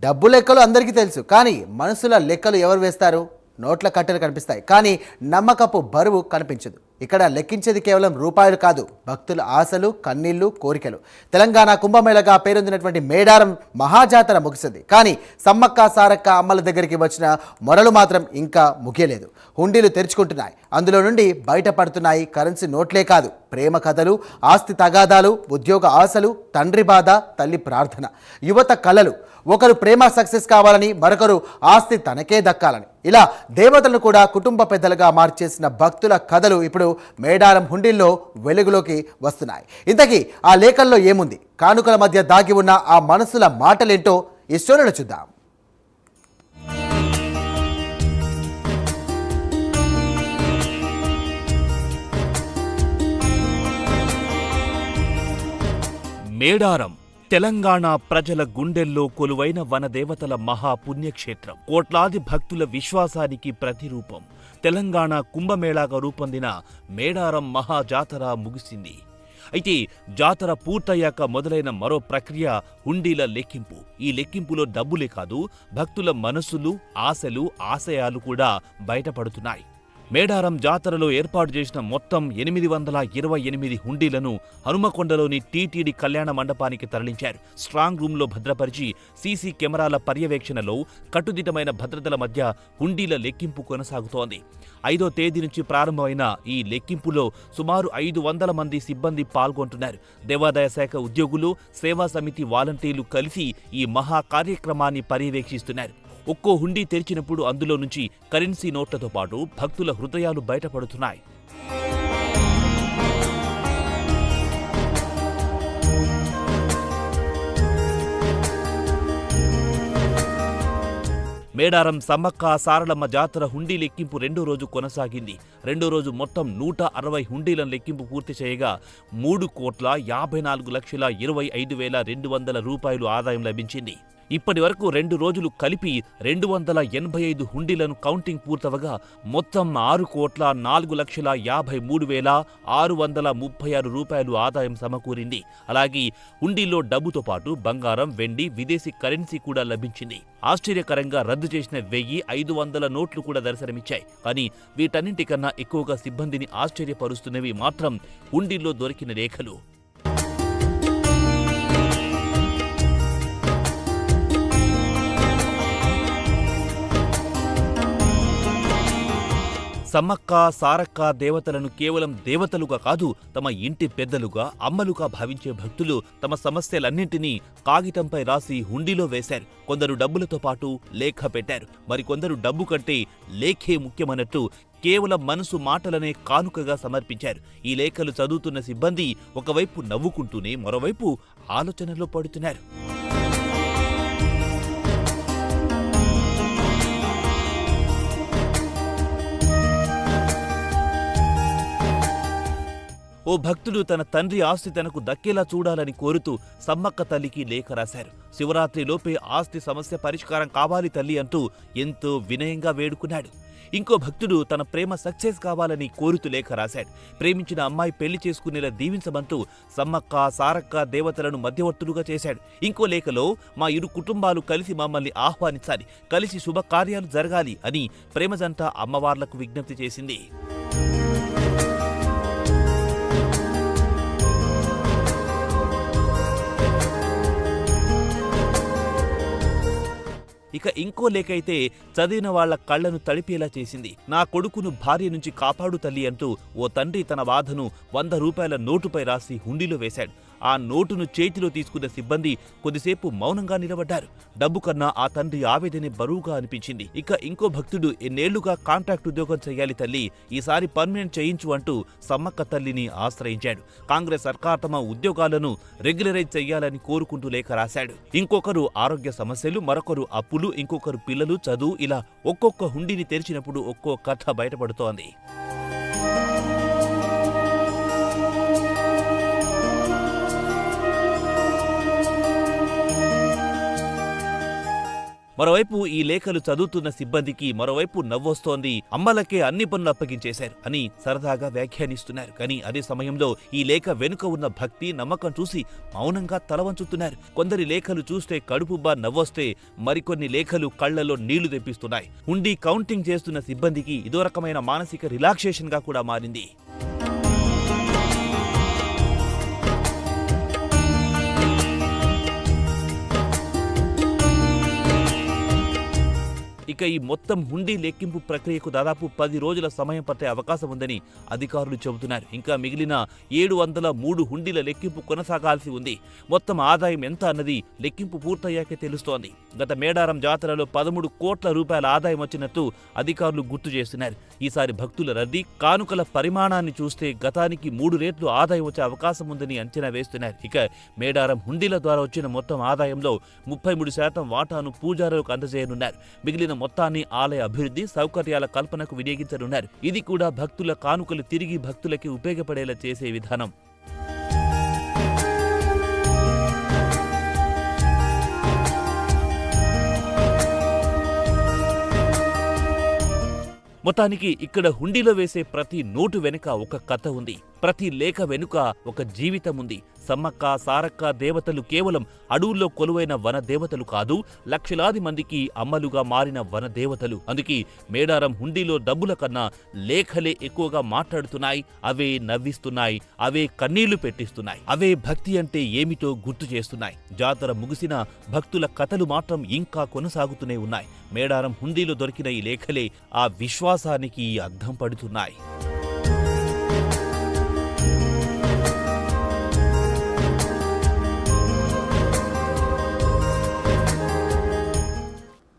డబ్బు లెక్కలు అందరికీ తెలుసు, కానీ మనసుల లెక్కలు ఎవరు వేస్తారు? నోట్ల కట్టెలు కనిపిస్తాయి, కానీ నమ్మకపు బరువు కనిపించదు. ఇక్కడ లెక్కించేది కేవలం రూపాయలు కాదు, భక్తుల ఆశలు, కన్నీళ్లు, కోరికలు. తెలంగాణ కుంభమేళగా పేరొందినటువంటి మేడారం మహాజాతర ముగిసింది, కానీ సమ్మక్క సారక్క అమ్మల దగ్గరికి వచ్చిన మొరలు మాత్రం ఇంకా ముగియలేదు. హుండీలు తెరుచుకుంటున్నాయి, అందులో నుండి బయటపడుతున్నాయి కరెన్సీ నోట్లే కాదు, ప్రేమ కథలు, ఆస్తి తగాదాలు, ఉద్యోగ ఆశలు, తండ్రి బాధ, తల్లి ప్రార్థన, యువత కలలు. ఒకరు ప్రేమ సక్సెస్ కావాలని, మరొకరు ఆస్తి తనకే దక్కాలని. ఇలా దేవతలను కూడా కుటుంబ పెద్దలుగా మార్చేసిన భక్తుల కథలు ఇప్పుడు మేడారం హుండీల్లో వెలుగులోకి వస్తున్నాయి. ఇంతకీ ఆ లేఖల్లో ఏముంది? కానుకల మధ్య దాగి ఉన్న ఆ మనసుల మాటలేంటో ఈ స్టోరీలో చూద్దాం. మేడారం తెలంగాణ ప్రజల గుండెల్లో కొలువైన వనదేవతల మహాపుణ్యక్షేత్రం. కోట్లాది భక్తుల విశ్వాసానికి ప్రతిరూపం. తెలంగాణ కుంభమేళాగా రూపొందిన మేడారం మహాజాతర ముగిసింది. అయితే జాతర పూర్తయ్యాక మొదలైన మరో ప్రక్రియ హుండీల లెక్కింపు. ఈ లెక్కింపులో డబ్బులే కాదు, భక్తుల మనసులు, ఆశలు, ఆశయాలు కూడా బయటపడుతున్నాయి. మేడారం జాతరలో ఏర్పాటు చేసిన మొత్తం 828 హుండీలను హనుమకొండలోని టీటీడీ కళ్యాణ మండపానికి తరలించారు. స్ట్రాంగ్ రూంలో భద్రపరిచి సీసీ కెమెరాల పర్యవేక్షణలో కట్టుదిట్టమైన భద్రతల మధ్య హుండీల లెక్కింపు కొనసాగుతోంది. 5వ తేదీ నుంచి ప్రారంభమైన ఈ లెక్కింపులో సుమారు 500 మంది సిబ్బంది పాల్గొంటున్నారు. దేవాదాయ శాఖ ఉద్యోగులు, సేవా సమితి వాలంటీర్లు కలిసి ఈ మహా కార్యక్రమాన్ని పర్యవేక్షిస్తున్నారు. ఒక్కో హుండీ తెరిచినప్పుడు అందులో నుంచి కరెన్సీ నోట్లతో పాటు భక్తుల హృదయాలు బయటపడుతున్నాయి. మేడారం సమ్మక్క సారలమ్మ జాతర హుండీ లెక్కింపు రెండో రోజు కొనసాగింది. రెండో రోజు మొత్తం 160 హుండీలను లెక్కింపు పూర్తి చేయగా 3,54,25,200 రూపాయలు ఆదాయం లభించింది. ఇప్పటి వరకు 2 రోజులు కలిపి 285 హుండీలను కౌంటింగ్ పూర్తవగా మొత్తం 6,53,636 రూపాయలు ఆదాయం సమకూరింది. అలాగే హుండీలో డబ్బుతో పాటు బంగారం, వెండి, విదేశీ కరెన్సీ కూడా లభించింది. ఆశ్చర్యకరంగా రద్దు చేసిన 1,500 నోట్లు కూడా దర్శనమిచ్చాయి. కానీ వీటన్నింటికన్నా ఎక్కువగా సిబ్బందిని ఆశ్చర్యపరుస్తున్నవి మాత్రం హుండీల్లో దొరికిన రేఖలు. సమ్మక్క సారక్క దేవతలను కేవలం దేవతలుగా కాదు, తమ ఇంటి పెద్దలుగా, అమ్మలుగా భావించే భక్తులు తమ సమస్యలన్నింటినీ కాగితంపై రాసి హుండీలో వేశారు. కొందరు డబ్బులతో పాటు లేఖ పెట్టారు. మరికొందరు డబ్బు కంటే లేఖే ముఖ్యమన్నట్టు కేవలం మనసు మాటలనే కానుకగా సమర్పించారు. ఈ లేఖలు చదువుతున్న సిబ్బంది ఒకవైపు నవ్వుకుంటూనే మరోవైపు ఆలోచనలో పడుతున్నారు. ఓ భక్తుడు తన తండ్రి ఆస్తి తనకు దక్కేలా చూడాలని కోరుతూ సమ్మక్క తల్లికి లేఖ రాశారు. శివరాత్రిలోపే ఆస్తి సమస్య పరిష్కారం కావాలి తల్లి అంటూ ఎంతో వినయంగా వేడుకున్నాడు. ఇంకో భక్తుడు తన ప్రేమ సక్సెస్ కావాలని కోరుతూ లేఖ రాశాడు. ప్రేమించిన అమ్మాయి పెళ్లి చేసుకునేలా దీవించమంటూ సమ్మక్క సారక్క దేవతలను మధ్యవర్తులుగా చేశాడు. ఇంకో లేఖలో మా ఇరు కుటుంబాలు కలిసి మమ్మల్ని ఆహ్వానించాలి, కలిసి శుభకార్యాలు జరగాలి అని ప్రేమజంట అమ్మవార్లకు విజ్ఞప్తి చేసింది. ఇక ఇంకో లేఖైతే చదివిన వాళ్ల కళ్లను తడిపేలా చేసింది. నా కొడుకును భార్య నుంచి కాపాడు తల్లి అంటూ ఓ తండ్రి తన బాధను 100 రూపాయల నోటుపై రాసి హుండీలో వేశాడు. ఆ నోటును చేతిలో తీసుకున్న సిబ్బంది కొద్దిసేపు మౌనంగా నిలబడ్డారు. డబ్బు కన్నా ఆ తండ్రి ఆవేదనే బరువుగా అనిపించింది. ఇక ఇంకో భక్తుడు ఎన్నేళ్లుగా కాంట్రాక్ట్ ఉద్యోగం చేయాలి తల్లి, ఈసారి పర్మనెంట్ చేయించు అంటూ సమ్మక్క తల్లిని ఆశ్రయించాడు. కాంగ్రెస్ సర్కార్ తమ ఉద్యోగాలను రెగ్యులరైజ్ చేయాలని కోరుకుంటూ లేఖ రాశాడు. ఇంకొకరు ఆరోగ్య సమస్యలు, మరొకరు అప్పులు, ఇంకొకరు పిల్లలు, చదువు. ఇలా ఒక్కొక్క హుండీని తెరిచినప్పుడు ఒక్కో కథ బయటపడుతోంది. మరోవైపు ఈ లేఖలు చదువుతున్న సిబ్బందికి మరోవైపు నవ్వొస్తోంది. అమ్మలకే అన్ని పనులు అప్పగించేశారు అని సరదాగా వ్యాఖ్యానిస్తున్నారు. కానీ అదే సమయంలో ఈ లేఖ వెనుక ఉన్న భక్తి, నమ్మకం చూసి మౌనంగా తలవంచుతున్నారు. కొందరి లేఖలు చూస్తే కడుపుబ్బా నవ్వొస్తే మరికొన్ని లేఖలు కళ్లలో నీళ్లు తెప్పిస్తున్నాయి. హుండీ కౌంటింగ్ చేస్తున్న సిబ్బందికి ఇదో రకమైన మానసిక రిలాక్సేషన్ గా కూడా మారింది. ఇక ఈ మొత్తం హుండీ లెక్కింపు ప్రక్రియకు దాదాపు 10 రోజుల సమయం పట్టే అవకాశం ఉందని అధికారులు చెబుతున్నారు. ఇంకా మిగిలిన 703 హుండీల లెక్కింపు కొనసాగాల్సి ఉంది. మొత్తం ఆదాయం ఎంత అన్నది లెక్కింపు పూర్తయ్యాకే తెలుస్తోంది. గత మేడారం జాతరలో 13 కోట్ల రూపాయల ఆదాయం వచ్చినట్టు అధికారులు గుర్తు చేస్తున్నారు. ఈసారి భక్తుల రద్దీ, కానుకల పరిమాణాన్ని చూస్తే గతానికి 3 రెట్లు ఆదాయం వచ్చే అవకాశం ఉందని అంచనా వేస్తున్నారు. ఇక మేడారం హుండీల ద్వారా వచ్చిన మొత్తం ఆదాయంలో 33% వాటాను పూజారులకు అందజేయనున్నారు. మిగిలిన మొత్తాన్ని ఆలయ అభివృద్ధి, సౌకర్యాల కల్పనకు వినియోగించనున్నారు. ఇది కూడా భక్తుల కానుకలు తిరిగి భక్తులకి ఉపయోగపడేలా చేసే విధానం. మొత్తానికి ఇక్కడ హుండీలో వేసే ప్రతి నోటు వెనుక ఒక కథ ఉంది. ప్రతి లేఖ వెనుక ఒక జీవితం ఉంది. సమ్మక్క, సారక్క దేవతలు కేవలం అడవుల్లో కొలువైన వన దేవతలు కాదు, లక్షలాది మందికి అమ్మలుగా మారిన వన దేవతలు. అందుకే మేడారం హుండీలో డబ్బుల కన్నా లేఖలే ఎక్కువగా మాట్లాడుతున్నాయి. అవే నవ్విస్తున్నాయి, అవే కన్నీళ్లు పెట్టిస్తున్నాయి, అవే భక్తి అంటే ఏమిటో గుర్తు చేస్తున్నాయి. జాతర ముగిసిన భక్తుల కథలు మాత్రం ఇంకా కొనసాగుతూనే ఉన్నాయి. మేడారం హుండీలో దొరికిన ఈ లేఖలే ఆ విశ్వాసానికి అద్దం పడుతున్నాయి.